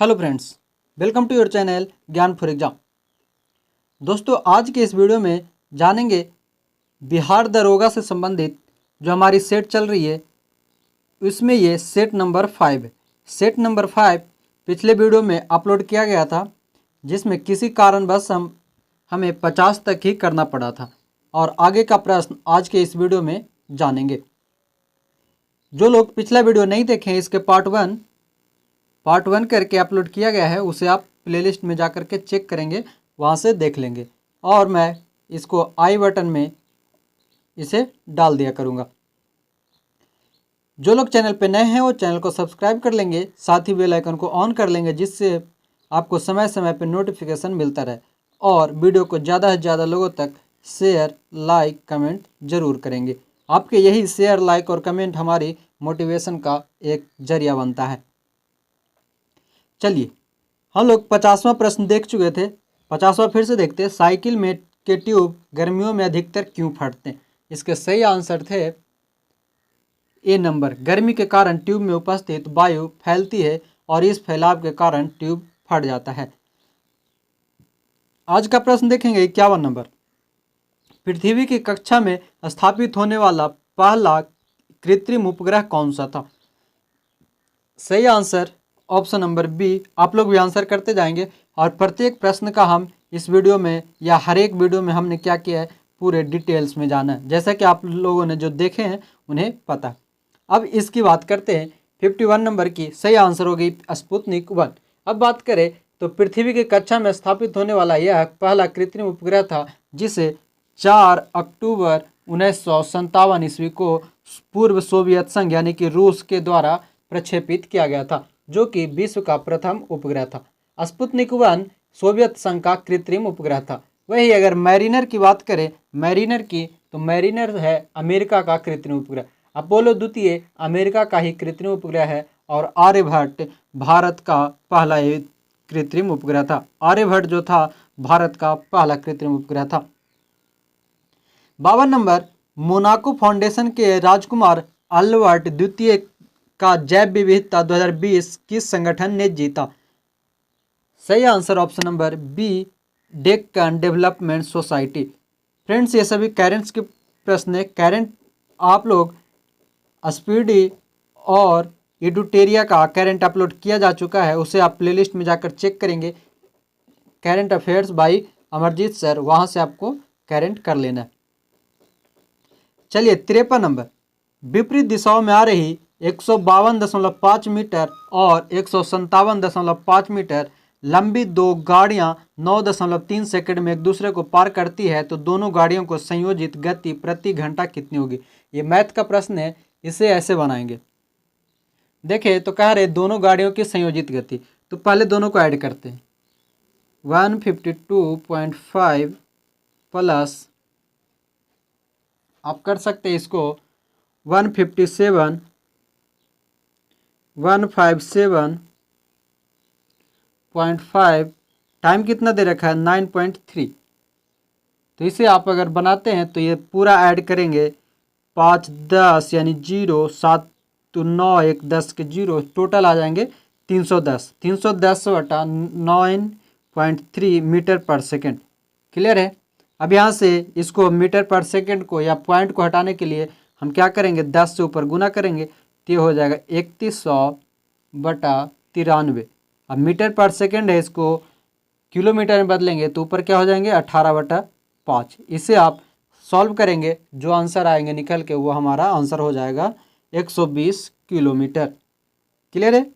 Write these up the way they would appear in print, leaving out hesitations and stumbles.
Hello friends, welcome to your channel Gyan for exam. दोस्तों, आज के इस वीडियो में जानेंगे बिहार दरोगा से संबंधित जो हमारी सेट चल रही है उसमें ये सेट नंबर 5 है। सेट नंबर 5 पिछले वीडियो में अपलोड किया गया था, जिसमें किसी कारणवश हमें 50 तक ही करना पड़ा था और आगे का प्रश्न आज के इस वीडियो में जानेंगे। जो लोग पिछला वीडियो नहीं देखे हैं, इसके पार्ट वन करके अपलोड किया गया है, उसे आप प्लेलिस्ट में जा कर के चेक करेंगे, वहाँ से देख लेंगे। और मैं इसको आई बटन में इसे डाल दिया करूँगा। जो लोग चैनल पे नए हैं वो चैनल को सब्सक्राइब कर लेंगे, साथ ही बेल आइकन को ऑन कर लेंगे, जिससे आपको समय समय पे नोटिफिकेशन मिलता रहे। और वीडियो को ज़्यादा से ज़्यादा लोगों तक शेयर, लाइक, कमेंट जरूर करेंगे। आपके यही शेयर, लाइक और कमेंट हमारी मोटिवेशन का एक जरिया बनता है। चलिए, हम लोग 50वां प्रश्न देख चुके थे, 50वां फिर से देखते हैं। साइकिल में के ट्यूब गर्मियों में अधिकतर क्यों फटते हैं? इसके सही आंसर थे ए नंबर, गर्मी के कारण ट्यूब में उपस्थित वायु फैलती है और इस फैलाव के कारण ट्यूब फट जाता है। आज का प्रश्न देखेंगे 51 नंबर। पृथ्वी की कक्षा में स्थापित होने वाला पहला कृत्रिम उपग्रह कौन सा था? सही आंसर ऑप्शन नंबर बी। आप लोग भी आंसर करते जाएंगे और प्रत्येक प्रश्न का हम इस वीडियो में या हर एक वीडियो में हमने क्या किया है पूरे डिटेल्स में जाना है, जैसा कि आप लोगों ने जो देखे हैं उन्हें पता है। अब इसकी बात करते हैं 51 नंबर की। सही आंसर हो गई स्पुतनिक 1। अब बात करें तो पृथ्वी की कक्षा में स्थापित होने वाला यह पहला कृत्रिम उपग्रह था, जिसे 4 अक्टूबर 1957 ईस्वी को पूर्व सोवियत संघ यानी कि रूस के द्वारा प्रक्षेपित किया गया था, जो कि विश्व का प्रथम उपग्रह था। स्पुतनिक 1 सोवियत संघ का कृत्रिम उपग्रह था। वही अगर मैरिनर की बात करें, तो मैरिनर है अमेरिका का कृत्रिम उपग्रह। अपोलो द्वितीय अमेरिका का ही कृत्रिम उपग्रह है और आर्यभट्ट भारत का पहला कृत्रिम उपग्रह था। आर्यभट्ट जो था भारत का पहला कृत्रिम उपग्रह था। 52 नंबर। मोनाको फाउंडेशन के राजकुमार अल्बर्ट द्वितीय का जैव विविधता 2020 किस संगठन ने जीता? सही answer option number B, Deccan Development Society. Friends, ये सभी करेंट्स के प्रश्न है। करेंट आप लोग स्पीडी और एडुटेरिया का करेंट अपलोड किया जा चुका है, उसे आप प्लेलिस्ट में जाकर चेक करेंगे। Current affairs by Amarjeet sir, वहाँ से आपको करेंट कर लेना है। चलिए, 53 नंबर। विपरीत दिशाओं में आ रही 152.5 मीटर और 157.5 मीटर लंबी दो गाड़ियां 9.3 सेकंड में एक दूसरे को पार करती है, तो दोनों गाड़ियों को संयोजित गति प्रति घंटा कितनी होगी? ये मैथ का प्रश्न है, इसे ऐसे बनाएंगे। देखें तो कह रहे दोनों गाड़ियों की संयोजित गति, तो पहले दोनों को ऐड करते हैं। 152.5 प्लस आप कर सकते हैं इसको 157.5 टाइम कितना दे रखा है 9.3। तो इसे आप अगर बनाते हैं तो ये पूरा ऐड करेंगे 5 10 यानी 0 7 तो 9 1 10 के 0, टोटल आ जाएंगे 310 बटा 9.3 मीटर पर सेकेंड। क्लियर है? अब यहाँ से इसको मीटर पर सेकेंड को या पॉइंट को हटाने के लिए हम क्या करेंगे, 10 से ऊपर गुना करेंगे तो ये हो जाएगा 3100 बटा 93। अब मीटर पर सेकेंड है, इसको किलोमीटर में बदलेंगे तो ऊपर क्या हो जाएंगे 18 बटा 5। इसे आप सॉल्व करेंगे, जो आंसर आएंगे निकल के वो हमारा आंसर हो जाएगा 120 किलोमीटर। क्लियर है?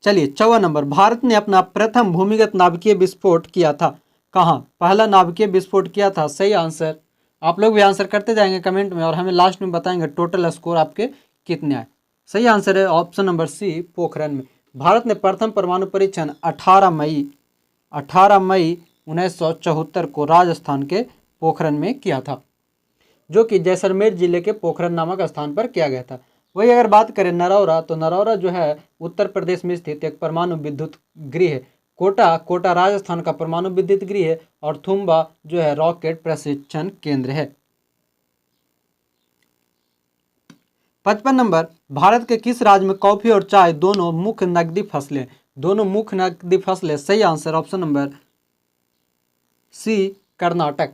चलिए, 54 नंबर। भारत ने अपना प्रथम भूमिगत नाभिकीय विस्फोट किया था कहाँ? पहला नाभिकीय विस्फोट किया था। सही आंसर आप लोग भी आंसर करते जाएंगे कमेंट में और हमें लास्ट में बताएंगे टोटल स्कोर आपके कितने आए। सही आंसर है ऑप्शन नंबर सी, पोखरण में। भारत ने प्रथम परमाणु परीक्षण 18 मई 1974 को राजस्थान के पोखरण में किया था, जो कि जैसलमेर जिले के पोखरण नामक स्थान पर किया गया था। वही अगर बात करें नरौरा, तो नरौरा जो है उत्तर प्रदेश में स्थित एक परमाणु विद्युत गृह है। कोटा राजस्थान का परमाणु विद्युत गृह है और थुम्बा जो है रॉकेट प्रशिक्षण केंद्र है। 55 नंबर, भारत के किस राज्य में कॉफी और चाय दोनों मुख्य नकदी फसलें? दोनों मुख्य नकदी फसलें, सही answer option number C, Karnataka.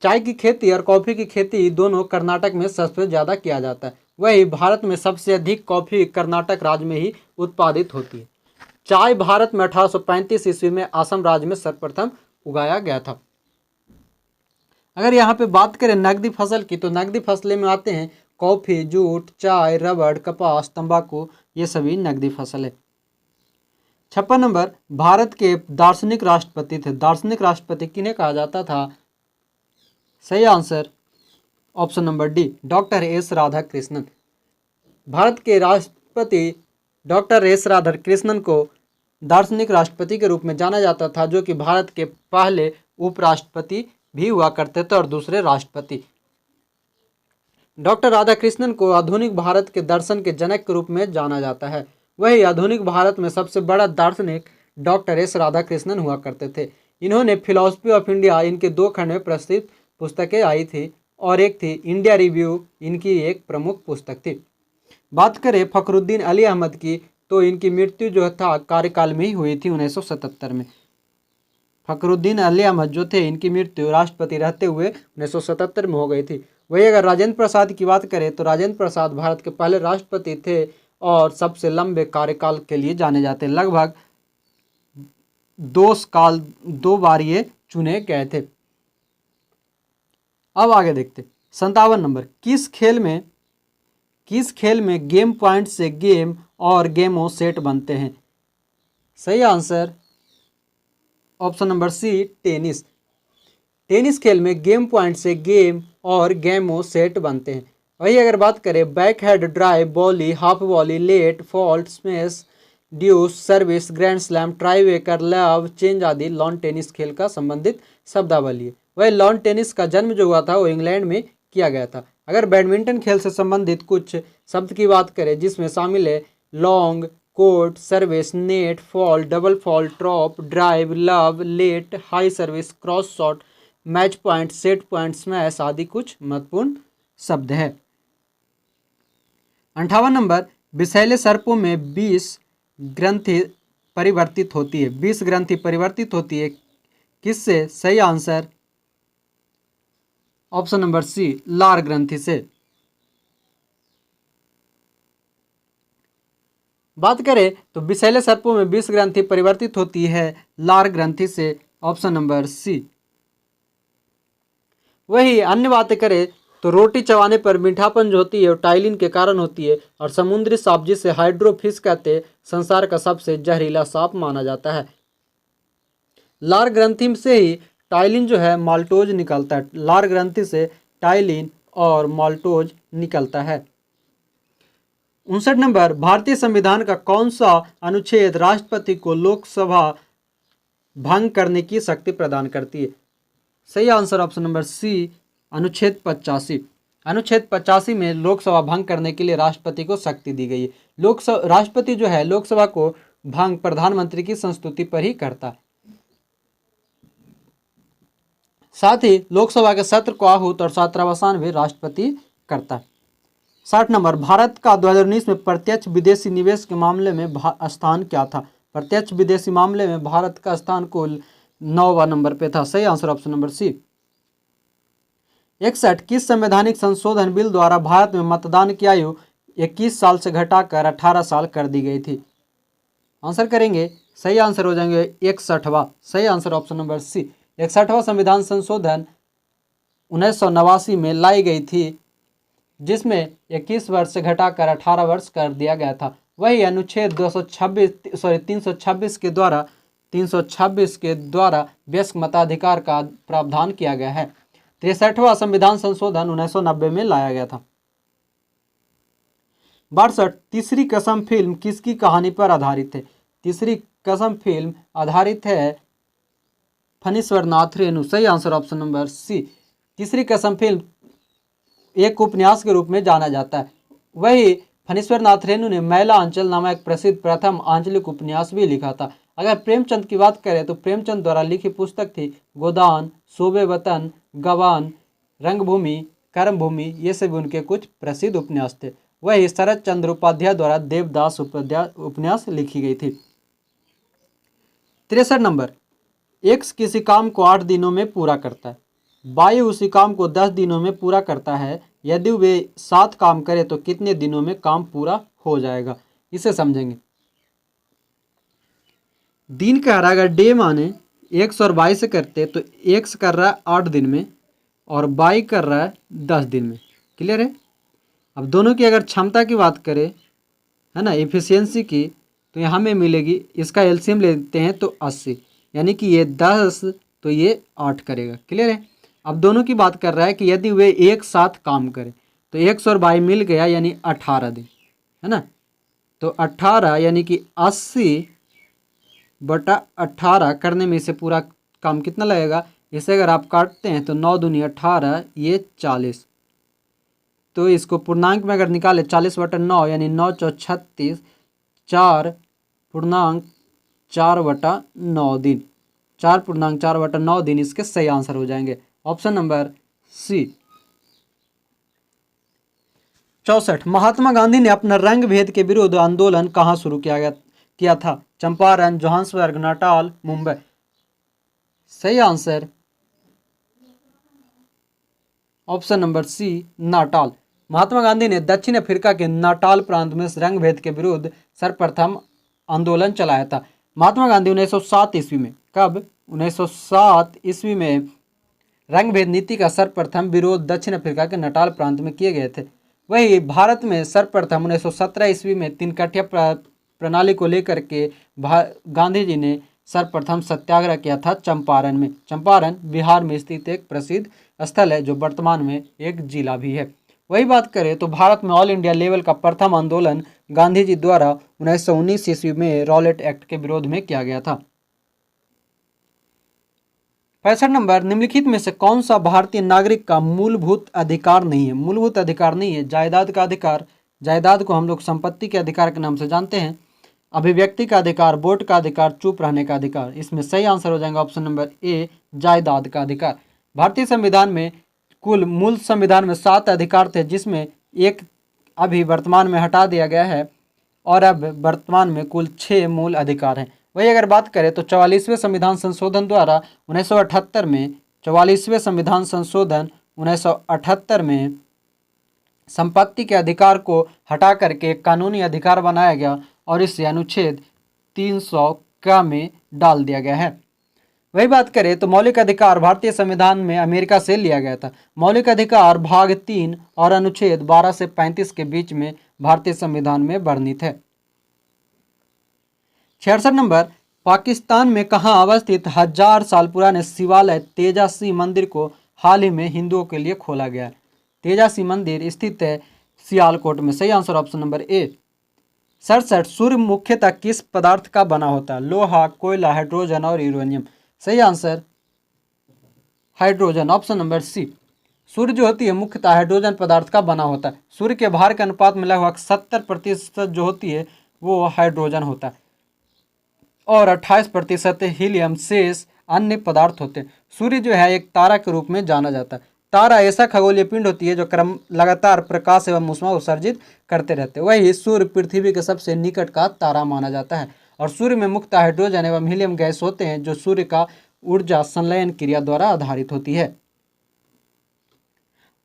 चाय की खेती और कॉफी की खेती दोनों कर्नाटक में सबसे ज़्यादा किया जाता है। वही भारत में सबसे अधिक कॉफी कर्नाटक राज्य में ही उत्पादित होती है। चाय भारत में 1835 ईस्वी में असम राज्य में सर्वप्रथम उगाया गया था। अगर यहाँ पे बात करें नकदी फसल की, तो नकदी फसलें में आते हैं कॉफी, जूट, चाय, रबड़, कपास, तंबाकू, ये सभी नकदी फसल है। 56 नंबर, भारत के दार्शनिक राष्ट्रपति थे। दार्शनिक राष्ट्रपति किन्हें कहा जाता था? सही answer option number D, doctor S Radhakrishnan. Bharat के राष्ट्रपति डॉक्टर एस राधाकृष्णन को दार्शनिक राष्ट्रपति के रूप में जाना जाता था, जो कि भारत के पहले उपराष्ट्रपति भी हुआ करते थे और दूसरे राष्ट्रपति। डॉक्टर राधाकृष्णन को आधुनिक भारत के दर्शन के जनक के रूप में जाना जाता है। वही आधुनिक भारत में सबसे बड़ा दार्शनिक डॉक्टर एस राधाकृष्णन हुआ करते थे। इन्होंने फिलॉसफी ऑफ इंडिया, इनके 2 खंड में प्रसिद्ध पुस्तकें आई थी और एक थी इंडिया रिव्यू, इनकी एक प्रमुख पुस्तक थी। बात करें फखरुद्दीन अली अहमद की, तो इनकी मृत्यु जो था कार्यकाल में ही हुई थी 1977 में। फखरुद्दीन अली अहमद जो थे, इनकी मृत्यु राष्ट्रपति रहते हुए 1977 में हो गई थी। वही अगर राजेंद्र प्रसाद की बात करें, तो राजेंद्र प्रसाद भारत के पहले राष्ट्रपति थे और सबसे लंबे कार्यकाल के लिए जाने जाते हैं। लगभग 2 बार ये चुने गए थे। अब आगे देखते 57 नंबर, किस खेल में गेम पॉइंट से गेम और गेमों सेट बनते हैं? सही answer option number C, tennis. Tennis खेल में गेम पॉइंट से गेम और गेमों सेट बनते हैं। वही अगर बात करें backhand, drive, volley, half volley, let, fault, smash, deuce, service, grand slam, tiebreaker, love, change आदि लॉन टेनिस खेल का संबंधित शब्दावली है। वह लॉन टेनिस का जन्म जो हुआ था वो इंग्लैंड में किया गया था। अगर बैडमिंटन खेल से संबंधित कुछ शब्द की बात करें, जिसमें शामिल है long, court, service, net, fault, double fault, drop, drive, love, let, high service, cross shot, match point, set point, smash आदि कुछ महत्वपूर्ण शब्द है। 58 नंबर, विषैले सर्पों में 20 ग्रंथि परिवर्तित होती है। 20 ग्रंथि परिवर्तित होती है किससे? सही आंसर ऑप्शन नंबर सी, लार ग्रंथि से। बात करें तो विषैले सर्पों में 20 ग्रंथि परिवर्तित होती है लार ग्रंथि से, ऑप्शन नंबर सी। वही अन्य बातें करें तो रोटी चबाने पर मीठापन जो होती है वो टाइलिन के कारण होती है, और समुद्री सांप जिसे हाइड्रोफिश कहते हैं संसार का सबसे जहरीला सांप माना जाता है। लार ग्रंथि से ही टाइलिन जो है माल्टोज निकलता है। लार ग्रंथि से टाइलिन और माल्टोज निकलता है। 59 नंबर, भारतीय संविधान का कौन सा अनुच्छेद राष्ट्रपति को लोकसभा भंग करने की शक्ति प्रदान करती है? सही आंसर ऑप्शन नंबर सी, अनुच्छेद 85। अनुच्छेद 85 में लोकसभा भंग करने के लिए राष्ट्रपति को शक्ति दी गई है। राष्ट्रपति जो है लोकसभा को भंग प्रधानमंत्री की संस्तुति पर ही करता है। साथ ही लोकसभा के सत्र को आहूत और सत्रावसान भी राष्ट्रपति करता है। 60 नंबर, भारत का 2019 में प्रत्यक्ष विदेशी निवेश के मामले में स्थान क्या था? प्रत्यक्ष विदेशी मामले में भारत का स्थान कुल 9वां नंबर पे था। सही आंसर ऑप्शन नंबर सी। 61, किस संवैधानिक संशोधन बिल द्वारा भारत में मतदान की आयु 21 साल से घटाकर 18 साल कर दी गई थी? आंसर करेंगे, सही आंसर हो जाएंगे 61वां। सही आंसर ऑप्शन नंबर सी। 61वां संविधान संशोधन 1989 में लाई गई थी, जिसमें 21 वर्ष से घटाकर 18 वर्ष कर दिया गया था। वही अनुच्छेद 326 के द्वारा वयस्क मताधिकार का प्रावधान किया गया है। 63वां संविधान संशोधन 1990 में लाया गया था। 62, तीसरी कसम फिल्म किसकी कहानी पर आधारित है? तीसरी कसम फिल्म आधारित है फणीश्वर नाथ रेणु। सही आंसर ऑप्शन नंबर सी। तीसरी कसम फिल्म एक उपन्यास के रूप में जाना जाता है। वही फणीश्वर नाथ रेणु ने मैला अंचल नामक एक प्रसिद्ध प्रथम आंचलिक उपन्यास भी लिखा था। अगर प्रेमचंद की बात करें तो प्रेमचंद द्वारा लिखी पुस्तक थी गोदान, शोबे वतन, गवान, रंगभूमि, कर्मभूमि, ये सभी उनके कुछ प्रसिद्ध उपन्यास थे। वही शरत चंद्र उपाध्याय द्वारा देवदास उपन्यास लिखी गई थी। 63 नंबर, एक्स किसी काम को 8 दिनों में पूरा करता है, वाई उसी काम को 10 दिनों में पूरा करता है, यदि वे 7 काम करे तो कितने दिनों में काम पूरा हो जाएगा। इसे समझेंगे। दिन कह रहा है अगर डे माने एक्स और वाई से करते तो एक्स कर रहा है 8 दिन में और वाई कर रहा है 10 दिन में। क्लियर है। अब दोनों की अगर क्षमता की बात करें, है ना, एफिशिएंसी की, तो यहाँ में मिलेगी, इसका एलसीएम लेते हैं तो 80, यानी कि ये 10 तो ये 8 करेगा। क्लियर है। अब दोनों की बात कर रहा है कि यदि वे एक साथ काम करें तो एक्स और वाई मिल गया यानी 18 दिन, है ना। तो 18 यानी कि 80/18 करने में इसे पूरा काम कितना लगेगा। इसे अगर आप काटते हैं तो 9 दूनी 18, ये 40। तो इसको पूर्णांक में अगर निकाले 40/9 यानी 9 चौ 36, 4.4/9 दिन, 4.4/9 दिन इसके सही आंसर हो जाएंगे। Option number C. 64, Mahatma Gandhi ने अपना रंग भेद के विरुद्ध आंदोलन कहाँ शुरू किया था। Champaran, Johannesburg, Natal, Mumbai. सही answer option number C, Natal. Mahatma Gandhi ने दक्षिण अफ्रीका के नाटाल प्रांत में रंग भेद के विरुद्ध सर्वप्रथम आंदोलन चलाया था। महात्मा गांधी 1907 ईस्वी में, कब, 1907 ईस्वी में रंग भेद नीति का सर्वप्रथम विरोध दक्षिण अफ्रीका के नाटाल प्रांत में किए गए थे। वही भारत में सर्वप्रथम 1917 ईस्वी में 3 कठिया प्रणाली को लेकर के गांधी जी ने सर्वप्रथम सत्याग्रह किया था चंपारण में। चंपारण बिहार में स्थित एक प्रसिद्ध स्थल है जो वर्तमान में एक जिला भी है। वही बात करें तो भारत में ऑल इंडिया लेवल का प्रथम आंदोलन गांधी जी द्वारा 1919 ईस्वी में रॉलेट एक्ट के विरोध में किया गया था। 65 नंबर, निम्नलिखित में से कौन सा भारतीय नागरिक का मूलभूत अधिकार नहीं है। मूलभूत अधिकार नहीं है। जायदाद का अधिकार, जायदाद को हम लोग संपत्ति के अधिकार के नाम से जानते हैं। अभिव्यक्ति का अधिकार, वोट का अधिकार, चुप रहने का अधिकार। इसमें सही आंसर हो जाएगा ऑप्शन नंबर ए, जायदाद का अधिकार। भारतीय संविधान में कुल मूल संविधान में 7 अधिकार थे, जिसमें एक अभी वर्तमान में हटा दिया गया है और अब वर्तमान में कुल 6 मूल अधिकार हैं। वही अगर बात करें तो 44वें संविधान संशोधन द्वारा 1978 में 44वें संविधान संशोधन 1978 में संपत्ति के अधिकार को हटा करके कानूनी अधिकार बनाया गया और इसे अनुच्छेद 300 क में डाल दिया गया है। वही बात करें तो मौलिक अधिकार भारतीय संविधान में अमेरिका से लिया गया था। मौलिक अधिकार भाग 3 और अनुच्छेद 12 से 35 के बीच में भारतीय संविधान में वर्णित है। 66 नंबर, पाकिस्तान में कहाँ अवस्थित 1000 साल पुराने शिवालय तेजासी मंदिर को हाल ही में हिंदुओं के लिए खोला गया है। तेजासी मंदिर स्थित है सियालकोट में। सही आंसर ऑप्शन नंबर ए। 67, सूर्य मुख्यतः किस पदार्थ का बना होता है। लोहा, कोयला, हाइड्रोजन और यूरेनियम। सही answer hydrogen option number C. सूर्य जो होती है मुख्यतः हाइड्रोजन पदार्थ का बना होता है। सूर्य के भार के अनुपात में लगभग 70% जो होती है वो हाइड्रोजन होता है और 28% हीलियम शेष अन्य पदार्थ होते हैं। सूर्य जो है एक तारा के रूप में जाना जाता है। तारा ऐसा खगोलीय पिंड होती है जो लगातार प्रकाश एवं ऊष्मा उत्सर्जित करते रहते हैं। वही सूर्य पृथ्वी के सबसे निकट का तारा माना जाता है और सूर्य में मुख्यतः हाइड्रोजन एवं हीलियम गैस होते हैं जो सूर्य का ऊर्जा संलयन क्रिया द्वारा आधारित होती है।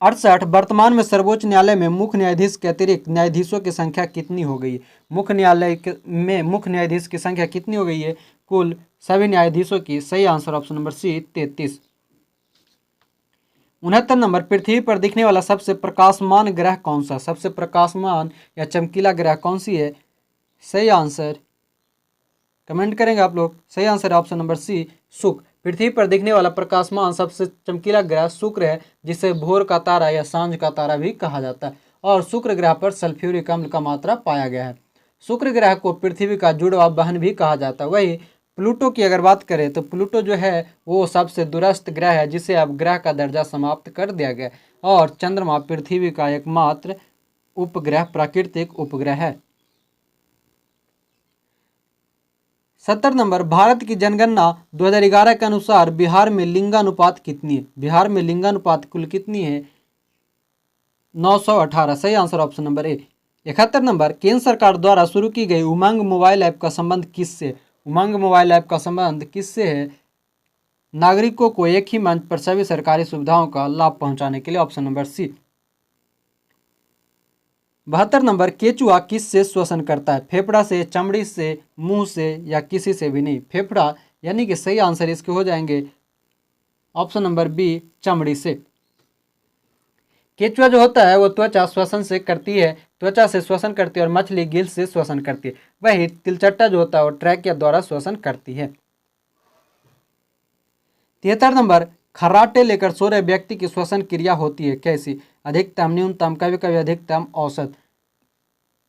68, वर्तमान में सर्वोच्च न्यायालय में मुख्य न्यायाधीश के अतिरिक्त न्यायाधीशों की संख्या कितनी हो गई है। मुख्य न्यायालय में मुख्य न्यायाधीश की संख्या कितनी हो गई है कुल सभी न्यायाधीशों की। सही answer option number C, 33। 69 number, पृथ्वी पर दिखने वाला सबसे प्रकाशमान ग्रह कौन सा। सबसे प्रकाशमान या चमकीला ग्रह कौन सी है। सही आंसर कमेंट करेंगे आप लोग। सही आंसर ऑप्शन नंबर सी, शुक्र। पृथ्वी पर दिखने वाला प्रकाशमान सबसे चमकीला ग्रह शुक्र है, जिसे भोर का तारा या सांझ का तारा भी कहा जाता है और शुक्र ग्रह पर सल्फ्यूरिक अम्ल का मात्रा पाया गया है। शुक्र ग्रह को पृथ्वी का जुड़वा बहन भी कहा जाता है। वही प्लूटो की अगर बात करें तो प्लूटो जो है वो सबसे दूरस्थ ग्रह है, जिसे अब ग्रह का दर्जा समाप्त कर दिया गया और चंद्रमा पृथ्वी का एकमात्र उपग्रह प्राकृतिक उपग्रह है। 70 नंबर, भारत की जनगणना 2011 के अनुसार बिहार में लिंगानुपात कितनी है। बिहार में लिंगानुपात कुल कितनी है 918। सही answer option number A. 71 number, केंद्र सरकार द्वारा शुरू की गई उमंग मोबाइल ऐप का संबंध किससे? उमंग मोबाइल ऐप का संबंध किससे है? नागरिकों को एक ही मंच पर सभी सरकारी सुविधाओं का लाभ पहुंचाने के लिए। ऑप्शन नंबर सी। 72 नंबर, केचुआ किससे श्वसन करता है? फेफड़ा से, चमड़ी से, मुंह से या किसी से भी नहीं? फेफड़ा, यानी कि सही आंसर इसके हो जाएंगे ऑप्शन नंबर बी, चमड़ी से। केचुआ जो होता है वो त्वचा श्वसन से करती है, त्वचा से श्वसन करती है और मछली गिल से श्वसन करती है। वही तिलचट्टा जो होता है वो ट्रैकिया द्वारा श्वसन करती है। 73 नंबर, खर्राटे लेकर सो रहे व्यक्ति की श्वसन क्रिया होती है कैसी? अधिकतम, न्यूनतम, कभी कभी अधिकतम, औसत।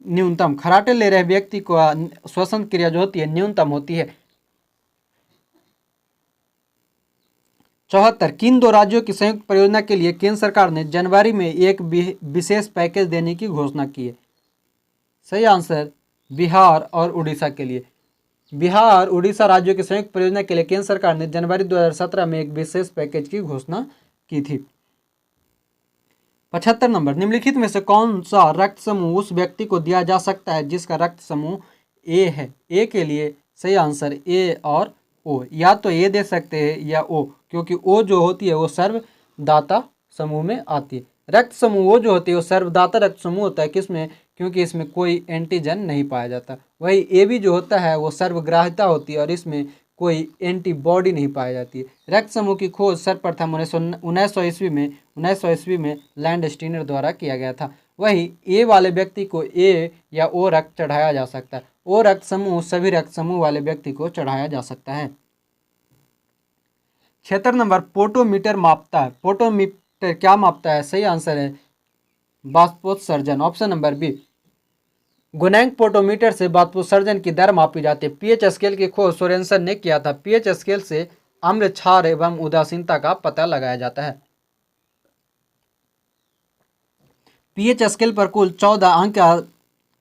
न्यूनतम, खर्राटे ले रहे व्यक्ति को श्वसन क्रिया जो होती है न्यूनतम होती है। 74, किन दो राज्यों की संयुक्त परियोजना के लिए केंद्र सरकार ने जनवरी में एक विशेष पैकेज देने की घोषणा की है? सही आंसर बिहार और उड़ीसा के लिए। बिहार और उड़ीसा राज्यों की संयुक्त परियोजना के लिए केंद्र सरकार ने जनवरी 2017 में एक विशेष पैकेज की घोषणा की थी। 75 नंबर, निम्नलिखित में से कौन सा रक्त समूह उस व्यक्ति को दिया जा सकता है जिसका रक्त समूह ए है? ए के लिए सही आंसर ए और ओ, या तो ए दे सकते हैं या ओ, क्योंकि ओ जो होती है वो सर्वदाता समूह में आती है। रक्त समूह वो जो होती है वो सर्वदाता रक्त समूह होता है, किसमें? क्योंकि इसमें कोई एंटीजन नहीं पाया जाता। वही ए बी जो होता है वो सर्वग्राहिता होती है और इसमें कोई एंटीबॉडी नहीं पाई जाती है। रक्त समूह की खोज सर्वप्रथम 1900 ईस्वी में लैंड स्टीनर द्वारा किया गया था। वही ए वाले व्यक्ति को ए या ओ रक्त चढ़ाया जा सकता है। ओ रक्त समूह सभी रक्त समूह वाले व्यक्ति को चढ़ाया जा सकता है। 76 नंबर, पोटोमीटर मापता है। पोटोमीटर क्या मापता है? सही आंसर है बाष्पोत्सर्जन, ऑप्शन नंबर बी। गुणांक पोटोमीटर से बाष्पोत्सर्जन की दर मापी जाती है। पीएच स्केल की खोज सोरेनसन ने किया था। पीएच स्केल से अम्ल, क्षार एवं उदासीनता का पता लगाया जाता है। पीएच स्केल पर कुल 14 अंक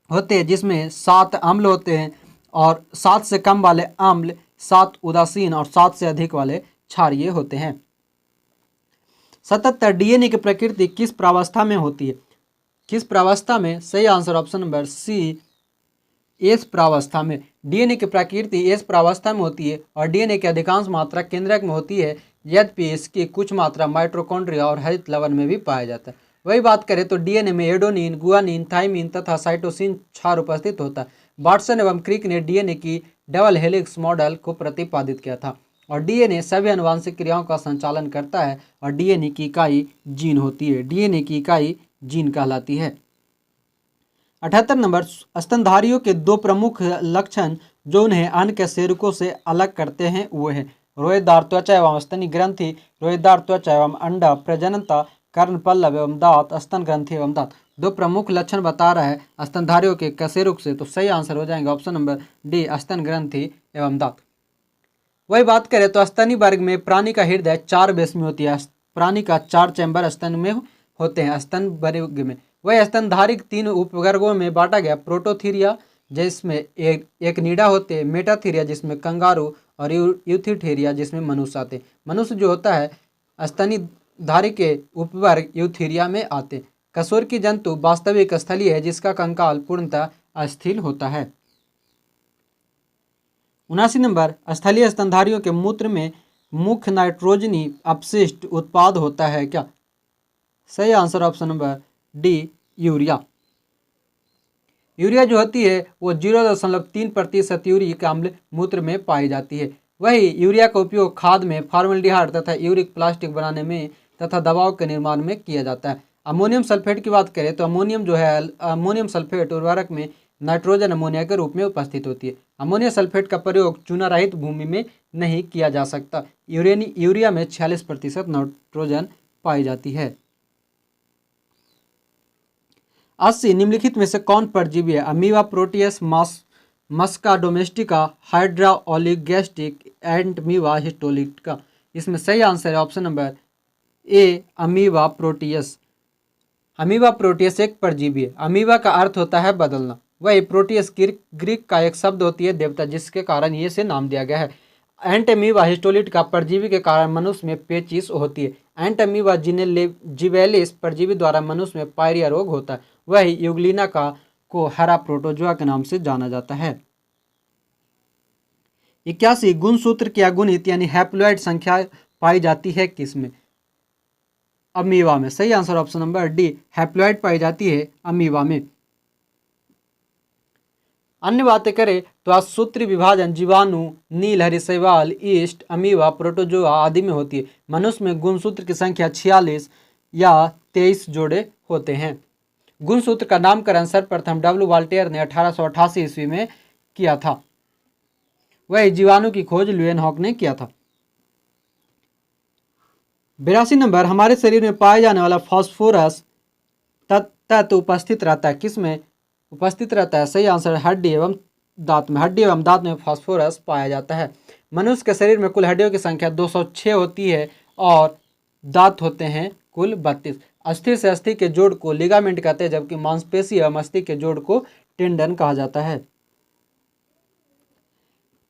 होते हैं, जिसमें 7 अम्ल होते हैं और 7 से कम वाले अम्ल, 7 उदासीन और 7 से अधिक वाले क्षारीय होते हैं। 77, डीएनए की प्रकृति किस प्रावस्था में होती है? किस प्रावस्था में? सही answer option number C, S प्रावस्था में। डीएनए की प्रकृति एस प्रावस्था में होती है और डीएनए की अधिकांश मात्रा केंद्रक में होती है, यद्यपि इसकी कुछ मात्रा माइटोकॉन्ड्रिया और हरित लवण में भी पाया जाता है। वही बात करें तो डीएनए में एडोनिन, गुआनिन, थाइमिन तथा साइटोसिन क्षार उपस्थित होता है। वाटसन एवं क्रिक ने डीएनए की डबल हेलिक्स मॉडल को प्रतिपादित किया था। और डीएनए सभी आनुवांशिक क्रियाओं का संचालन करता है और डीएनए की इकाई जीन होती है। डीएनए की इकाई जीन कहलाती है। 78 नंबर, स्तनधारियों के 2 प्रमुख लक्षण जो उन्हें अन्य कशेरुकों से अलग करते हैं वो है रोएदार त्वचा एवं स्तनी ग्रंथि, रोएदार त्वचा एवं अंडा, प्रजननता, कर्णपल्लव एवं दांत, स्तन ग्रंथि एवं दांत। 2 प्रमुख लक्षण बता रहा है स्तनधारियों के कशेरुक से, तो सही आंसर हो जाएंगे ऑप्शन नंबर डी, स्तन ग्रंथि एवं दांत। वही बात करें तो स्तनी वर्ग में प्राणी का हृदय 4 बेस में होती है। प्राणी का 4 चैम्बर स्तन में होते हैं स्तन वर्ग में। वह स्तनधारी 3 उपवर्गों में बांटा गया, प्रोटोथीरिया जिसमें एक नीडा होते हैं, मेटाथीरिया जिसमें कंगारू और यूथिथीरिया जिसमें मनुष्य आते हैं। मनुष्य जो होता है स्तनीधारी के उपवर्ग यूथीरिया में आते हैं। कशेरुकी जंतु वास्तविक स्थलीय है जिसका कंकाल पूर्णतः अस्थिर होता है। 79 नंबर, स्थलीय स्तनधारियों के मूत्र में मुख्य नाइट्रोजनी अपशिष्ट उत्पाद होता है क्या? सही answer option number D, urea. Urea जो होती है वो 0.3% यूरिक अम्ल मूत्र में पाई जाती है। वही यूरिया का उपयोग खाद में फॉर्मल्डिहाइड तथा यूरिक प्लास्टिक बनाने में तथा दवाओं के निर्माण में किया जाता है। अमोनियम सल्फेट की बात करें तो अमोनियम जो है, अमोनियम सल्फेट उर्वरक में नाइट्रोजन अमोनिया के रूप में उपस्थित होती है। अमोनियम सल्फेट का प्रयोग चूना रहित भूमि में नहीं किया जा सकता। यूरिया में 46% नाइट्रोजन पाई जाती है। 80, निम्नलिखित में से कौन परजीवी है? अमीबा, प्रोटियस, मस्का डोमेस्टिका, हाइड्रा ओलिगोगैस्ट्रिक, एंटमीबा हिस्टोलिटिका। इसमें सही आंसर है option number A, amoeba Proteus. Amoeba Proteus एक परजीवी है। अमीबा का अर्थ होता है बदलना। वही प्रोटियस ग्रीक का एक शब्द होती है देवता, जिसके कारण ये से नाम दिया गया है। एंटमीबा हिस्टोलिटिका परजीवी के कारण मनुष्य में पेचिश होती है। एंटमीबा जिवेलिस परजीवी द्वारा मनुष्य में पायरिया रोग होता है। वही यूग्लिना का को हेरा प्रोटोजोआ के नाम से जाना जाता है। 81 गुणसूत्र क्या गुणित यानी हैप्लॉइड संख्या पाई जाती है किसमें? अमीबा में। सही answer option number D, haploid पाई जाती है अमीबा में। अन्य बातें करें तो असूत्री विभाजन जीवाणु, नीलहरी शैवाल, ईस्ट, अमीबा, प्रोटोजोआ आदि में होती है। मनुष्य में गुणसूत्र की संख्या 46 या 23 जोड़े होते हैं। गुणसूत्र का नामकरण सर्वप्रथम डब्ल्यू वाल्टेयर ने 1888 ईस्वी में किया था। वही जीवाणु की खोज ल्यूएनहॉक ने किया था। 82 नंबर, हमारे शरीर में पाए जाने वाला फास्फोरस तत्व उपस्थित रहता है किसमें उपस्थित रहता है? सही आंसर हड्डी एवं दांत में। हड्डी एवं दांत में फास्फोरस पाया जाता है। मनुष्य के शरीर में कुल हड्डियों की संख्या 206 होती है और दांत होते हैं कुल 32। अस्थि से अस्थि के जोड़ को लिगामेंट कहते हैं, जबकि मांसपेशी एवं अस्थि के जोड़ को टेंडन कहा जाता है।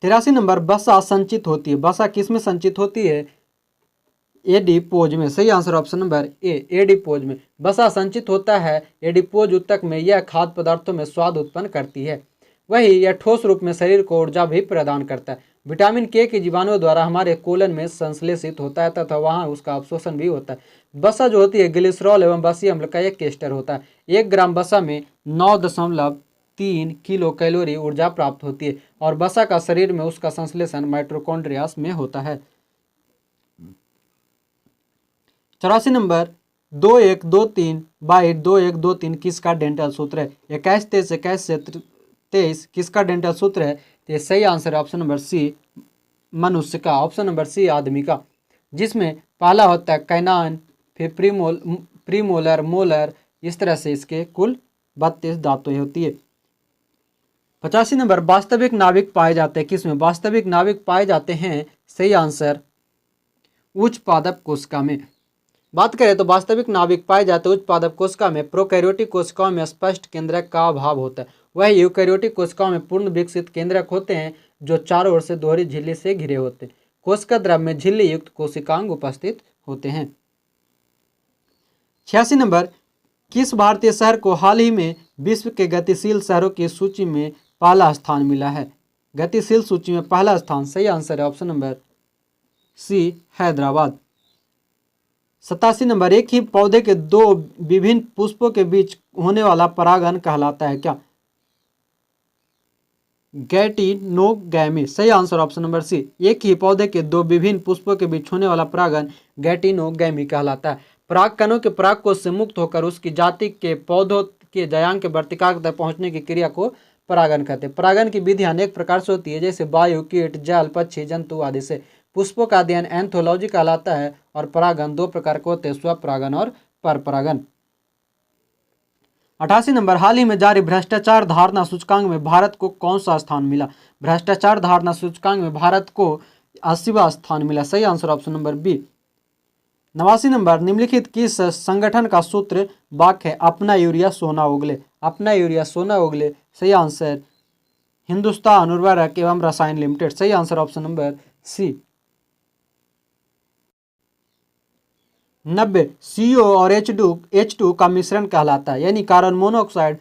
83 नंबर, वसा संचित होती है। वसा किसमें संचित होती है? एडिपोज में। सही answer option number A, adipose में वसा संचित होता है। एडिपोज ऊतक में यह खाद्य पदार्थों में स्वाद उत्पन्न करती है। वही यह ठोस रूप में शरीर को ऊर्जा भी प्रदान करता है। विटामिन के जीवाणुओं द्वारा हमारे कोलन में संश्लेषित होता है तथा वहाँ उसका अवशोषण भी होता है। वसा जो होती है ग्लिसरॉल एवं वसीय अम्ल का एक एस्टर होता है। 1 ग्राम वसा में 9.3 किलो कैलोरी ऊर्जा प्राप्त होती है और वसा का शरीर में उसका संश्लेषण माइटोकॉन्ड्रियास में होता है। 84 नंबर, 2123/2123 किसका डेंटल सूत्र है? 21-23 से 23 किसका डेंटल सूत्र है? तो सही आंसर है ऑप्शन नंबर सी, मनुष्य का। ऑप्शन नंबर सी, आदमी का, जिसमें पहला होता है कैनान, फिर प्रीमोलर, मोलर, इस तरह से इसके कुल 32 दांतें होती है। 85 नंबर, वास्तविक नाभिक पाए जाते हैं किसमें? वास्तविक नाभिक पाए जाते हैं, सही आंसर, उच्च पादप कोशिका में। बात करें तो वास्तविक नाभिक पाए जाते उच्च पादप कोशिका में। प्रोकैरियोटिक कोशिकाओं में स्पष्ट केंद्रक का अभाव होता है। वह यूकैरियोटिक कोशिकाओं में पूर्ण विकसित केंद्रक होते हैं जो चारों ओर से दोहरी झिल्ली से घिरे होते हैं। कोशिका द्रव में झिल्ली युक्त कोशिकांग उपस्थित होते हैं। 86 नंबर, किस भारतीय शहर को हाल ही में विश्व के गतिशील शहरों की सूची में पहला स्थान मिला है? गतिशील सूची में पहला स्थान, सही आंसर है option number C, Hyderabad. 87 number, एक ही पौधे के 2 विभिन्न पुष्पों के बीच होने वाला परागण कहलाता है क्या? गैटिनोगैमी। सही आंसर ऑप्शन नंबर सी, एक ही पौधे के 2 विभिन्न पुष्पों के बीच होने वाला परागण गैटिनोगैमी कहलाता है। परागकणों के परागकोश से मुक्त होकर उसकी जाति के पौधों के जयांग के वर्तिकाग्र तक पहुंचने की क्रिया को परागण कहते हैं। परागण की विधि अनेक प्रकार से होती है, जैसे वायु, कीट, जल, पक्षी, जंतु आदि से। पुष्पों का अध्ययन एंथोलॉजी कहलाता है और परागण 2 प्रकार के होते हैं, स्वपरागण और परपरागण। 88 नंबर, हाल ही में जारी भ्रष्टाचार धारणा सूचकांक में भारत को कौन सा स्थान मिला? भ्रष्टाचार धारणा सूचकांक में भारत को 80वां स्थान मिला। सही answer option number B. 89 number, निम्नलिखित किस संगठन का सूत्र वाक्य है अपना यूरिया सोना उगले? अपना यूरिया सोना उगले, सही आंसर हिंदुस्तान उर्वरक एवं रसायन लिमिटेड। सही answer option number C. 90, CO और H2 का मिश्रण कहलाता है, यानी कार्बन मोनोऑक्साइड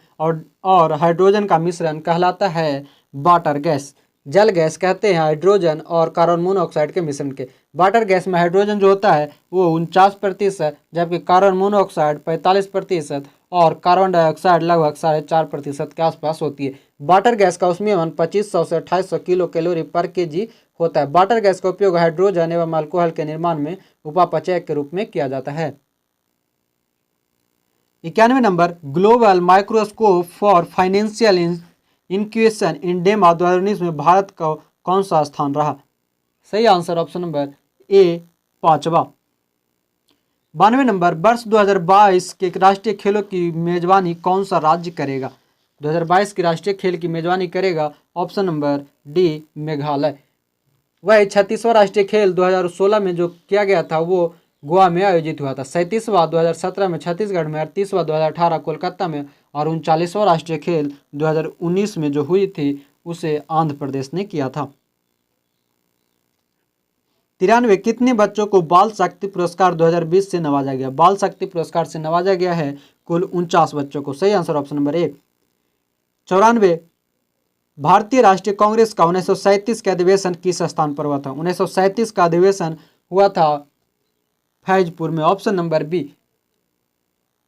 और हाइड्रोजन का मिश्रण कहलाता है वाटर गैस। जल गैस कहते हैं हाइड्रोजन और कार्बन मोनोऑक्साइड के मिश्रण के। वाटर गैस में हाइड्रोजन जो होता है वो 49%, जबकि कार्बन मोनोऑक्साइड 45% और कार्बन डाइऑक्साइड लगभग 4.5% के आसपास होती है। वाटर गैस का ऊष्मीयमान 2500 से 2800 किलो कैलोरी पर केजी होता है। वाटर गैस का उपयोग हाइड्रोजन एवं अल्कोहल के निर्माण में उपापचय के रूप में किया जाता है। 91 number, global microscope for financial inclusion इन डेमा 2019 में भारत का कौन सा स्थान रहा? सही आंसर ऑप्शन नंबर ए, 5वां। 92 नंबर, वर्ष 2022 के राष्ट्रीय खेलों की मेजबानी कौन सा राज्य करेगा? 2022 के राष्ट्रीय खेल की मेजबानी करेगा ऑप्शन नंबर डी, मेघालय। वह 36वां राष्ट्रीय खेल 2016 में जो किया गया था वो गोवा में आयोजित हुआ था। 37वां 2017 में छत्तीसगढ़ में, 38वां 2018 कोलकाता में और 39वां राष्ट्रीय खेल 2019 में जो हुई थी उसे आंध्र प्रदेश ने किया था। 93, कितने बच्चों को बाल शक्ति पुरस्कार 2020 से नवाजा गया? बाल शक्ति पुरस्कार से नवाजा गया है कुल 49 बच्चों को। सही आंसर ऑप्शन नंबर ए। 94 भारतीय राष्ट्रीय कांग्रेस का 1937 के अधिवेशन किस स्थान पर हुआ था? 1937 का अधिवेशन हुआ था फैजपुर में। Option number B.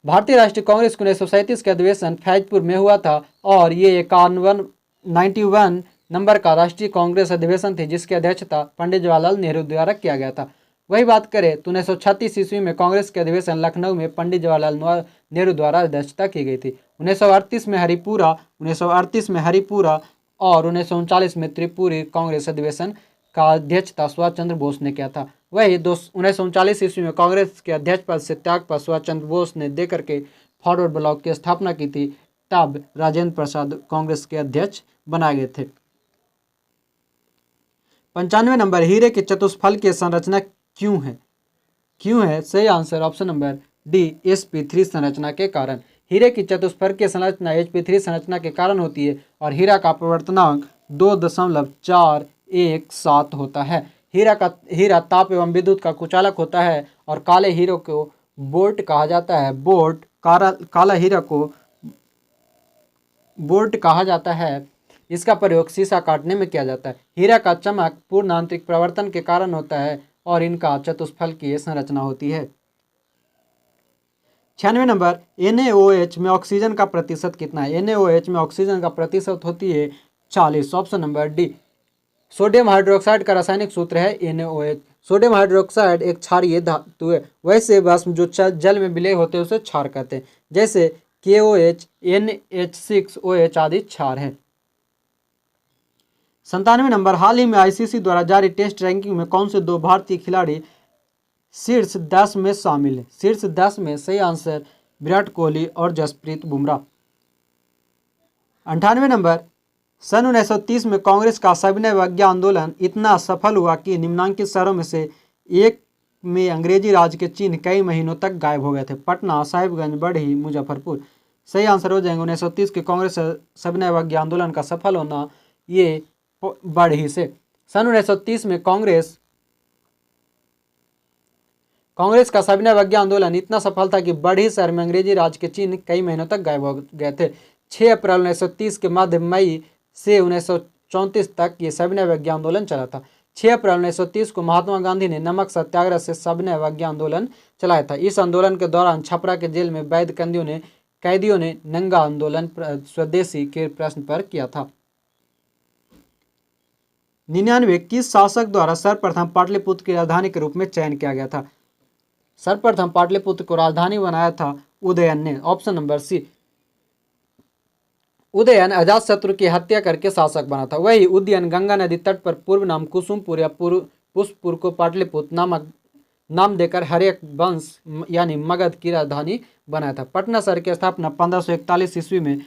Bharatiya Rashtriya Congress के 1937 के अधिवेशन फैजपुर में हुआ था और ये 91 नंबर का राष्ट्रीय कांग्रेस अधिवेशन थे जिसकी अध्यक्षता पंडित जवाहरलाल नेहरू द्वारा किया गया था। वही बात करें तो 1936 ईस्वी में कांग्रेस के अधिवेशन लखनऊ में पंडित जवाहरलाल नेहरू द्वारा अध्यक्षता की गई थी। 1938 में हरिपुरा और 1939 में त्रिपुरी कांग्रेस अधिवेशन का अध्यक्षता सुभाष चंद्र बोस ने किया था। वही 1939 ईस्वी में कांग्रेस के अध्यक्ष पद से त्याग पर सुभाष चंद्र बोस ने दे करके फॉरवर्ड ब्लॉक की स्थापना की थी। तब राजेंद्र प्रसाद कांग्रेस के अध्यक्ष बनाए गए थे। 95 नंबर हीरे के चतुष्फल की संरचना क्यों है? सही answer option number D sp3 संरचना के कारण। हीरे की चतुष्फल की संरचना sp3 संरचना के कारण होती है और हीरा का अपवर्तनांक 2.417 होता है। हीरा ताप एवं विद्युत का कुचालक होता है और काले हीरे को बोर्ट कहा जाता है। काला हीरा को बोर्ट कहा जाता है। इसका प्रयोग शीशा काटने में किया जाता है। हीरा का चमक पूर्ण आंतरिक प्रवर्तन के कारण होता है और इनका चतुष्फल की संरचना होती है। 96 नंबर NaOH में ऑक्सीजन का प्रतिशत कितना है? NaOH में ऑक्सीजन का प्रतिशत होती है 40। Option number D. Sodium hydroxide का रासायनिक सूत्र है NaOH। सोडियम हाइड्रोक्साइड एक क्षारीय धातु है। वैसे भस्म जो जल में विलय होते हैं उसे क्षार कहते हैं, जैसे KOH, NH6OH आदि क्षार हैं। 97 नंबर हाल ही में ICC द्वारा जारी टेस्ट रैंकिंग में कौन से 2 भारतीय खिलाड़ी शीर्ष 10 में शामिल है? शीर्ष 10 में सही आंसर विराट कोहली और जसप्रीत बुमराह। 98 नंबर सन 1930 में कांग्रेस का सविनय अवज्ञा आंदोलन इतना सफल हुआ कि निम्नांकित शहरों में से एक में अंग्रेजी राज के चिन्ह कई महीनों तक गायब हो गए थे। पटना, साहिबगंज, बढ़ी, मुजफ्फरपुर। सही आंसर हो जाएंगे 1930 के कांग्रेस सविनय अवज्ञा आंदोलन का सफल होना ये बढ़ी से। सन 1930 में कांग्रेस का सविनय अवज्ञा आंदोलन इतना सफल था कि बढ़ी शहर में अंग्रेजी राज के चिन्ह कई महीनों तक गायब हो गए थे। 6 अप्रैल 1930 के मध्य मई से 1934 तक ये सविनय अवज्ञा आंदोलन चला था। 6 अप्रैल 1930 को महात्मा गांधी ने नमक सत्याग्रह से सविनय अवज्ञा आंदोलन चलाया था। इस आंदोलन के दौरान छपरा के जेल में वैध कैदियों ने नंगा आंदोलन स्वदेशी के प्रश्न पर किया था। 99 किस शासक द्वारा सर्वप्रथम पाटलिपुत्र की राजधानी के रूप में चयन किया गया था? सर्वप्रथम पाटलिपुत्र को राजधानी बनाया था उदयन ने। Option number C. Udayan Ajatashatru की हत्या करके शासक बना था। वही उदयन गंगा नदी तट पर पूर्व नाम कुसुमपुर या पुष्पपुर को पाटलिपुत्र नाम देकर हर्यक वंश यानी मगध की राजधानी बनाया था। पटना शहर की स्थापना 1541 ईस्वी में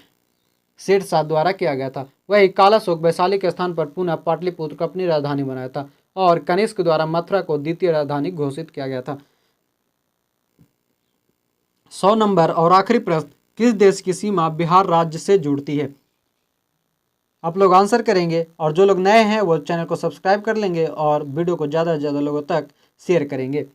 शेरशाह द्वारा किया गया था। वही कालाशोक वैशाली के स्थान पर पुनः पाटलिपुत्र को अपनी राजधानी बनाया था और कनिष्क द्वारा मथुरा को द्वितीय राजधानी घोषित किया गया था। 100 नंबर और आखिरी प्रश्न, किस देश की सीमा बिहार राज्य से जुड़ती है? आप लोग आंसर करेंगे और जो लोग नए हैं वो चैनल को सब्सक्राइब कर लेंगे और वीडियो को ज़्यादा से ज़्यादा लोगों तक शेयर करेंगे।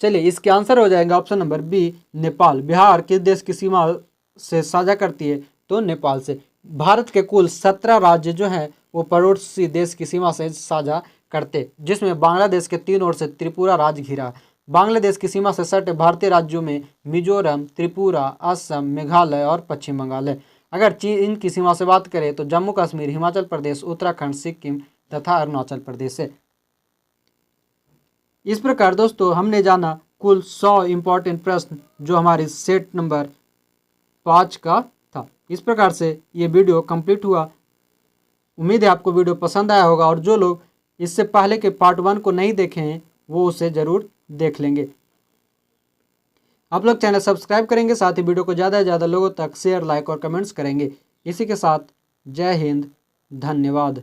चलिए इसके आंसर हो जाएगा option number B, Nepal. Bihar किस देश की सीमा से साझा करती है? तो नेपाल से। भारत के कुल 17 राज्य जो हैं वो पड़ोसी देश की सीमा से साझा करते, जिसमें बांग्लादेश के 3 ओर से त्रिपुरा राज्य घिरा। बांग्लादेश की सीमा से सटे भारतीय राज्यों में मिजोरम, त्रिपुरा, असम, मेघालय और पश्चिम बंगाल है। अगर चीन की सीमा से बात करें तो जम्मू कश्मीर, हिमाचल प्रदेश, उत्तराखंड, सिक्किम तथा अरुणाचल प्रदेश है। इस प्रकार दोस्तों हमने जाना कुल 100 इंपॉर्टेंट प्रश्न जो हमारे सेट नंबर 5 का था। इस प्रकार से ये वीडियो कंप्लीट हुआ। उम्मीद है आपको वीडियो पसंद आया होगा और जो लोग इससे पहले के पार्ट 1 को नहीं देखे हैं वो उसे ज़रूर देख लेंगे। आप लोग चैनल सब्सक्राइब करेंगे, साथ ही वीडियो को ज़्यादा से ज़्यादा लोगों तक शेयर, लाइक और कमेंट्स करेंगे। इसी के साथ जय हिंद, धन्यवाद।